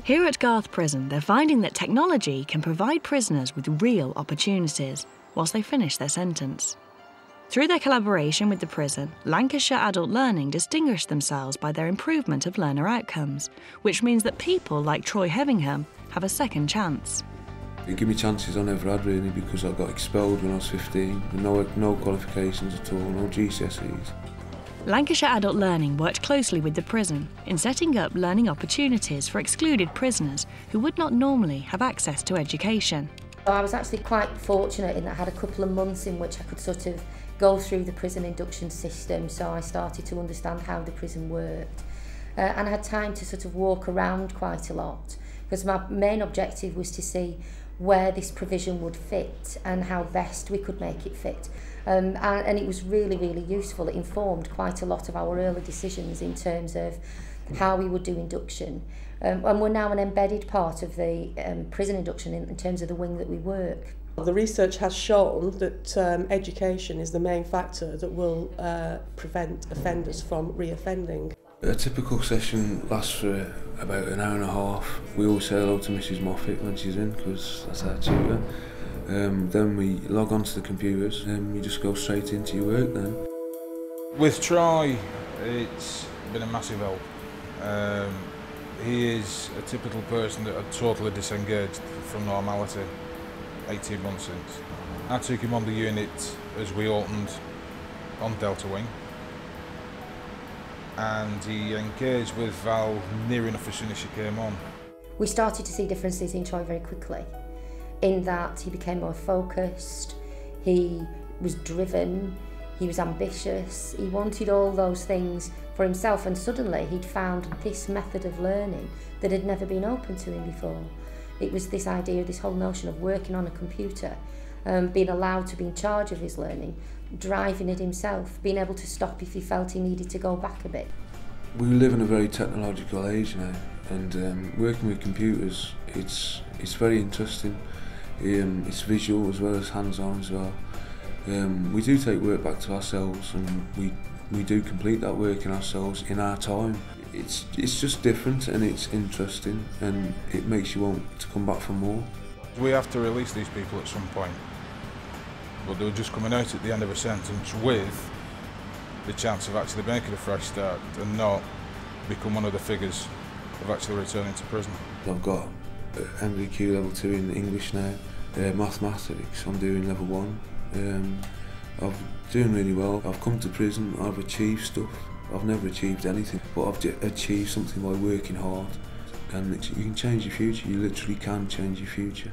Here at Garth Prison, they're finding that technology can provide prisoners with real opportunities whilst they finish their sentence. Through their collaboration with the prison, Lancashire Adult Learning distinguished themselves by their improvement of learner outcomes, which means that people like Troy Hevingham have a second chance. It gave me chances I never had really, because I got expelled when I was 15, with no qualifications at all, no GCSEs. Lancashire Adult Learning worked closely with the prison in setting up learning opportunities for excluded prisoners who would not normally have access to education. I was actually quite fortunate in that I had a couple of months in which I could sort of go through the prison induction system, so I started to understand how the prison worked. And I had time to sort of walk around quite a lot, because my main objective was to see where this provision would fit and how best we could make it fit. And it was really, really useful. It informed quite a lot of our early decisions in terms of how we would do induction. And we're now an embedded part of the prison induction in terms of the wing that we work. The research has shown that education is the main factor that will prevent offenders from reoffending. A typical session lasts for about an hour and a half. We always say hello to Mrs Moffat when she's in, because that's our tutor. Then we log onto the computers and you just go straight into your work then. With Troy, it's been a massive help. He is a typical person that had totally disengaged from normality 18 months since. I took him on the unit as we opened on Delta Wing, and he engaged with Val near enough as soon as she came on. We started to see differences in Troy very quickly, in that he became more focused, he was driven, he was ambitious, he wanted all those things for himself, and suddenly he'd found this method of learning that had never been open to him before. It was this idea, this whole notion of working on a computer, being allowed to be in charge of his learning, driving it himself, being able to stop if he felt he needed to go back a bit. We live in a very technological age now, and working with computers, it's very interesting. It's visual as well as hands-on as well. We do take work back to ourselves, and we do complete that work in ourselves in our time. It's just different, and it's interesting, and it makes you want to come back for more. We have to release these people at some point, but they're just coming out at the end of a sentence with the chance of actually making a fresh start and not become one of the figures of actually returning to prison. I've got MVQ level 2 in English now, mathematics I'm doing level 1. I'm doing really well. I've come to prison, I've achieved stuff. I've never achieved anything, but I've achieved something by working hard. And you can change your future, you literally can change your future.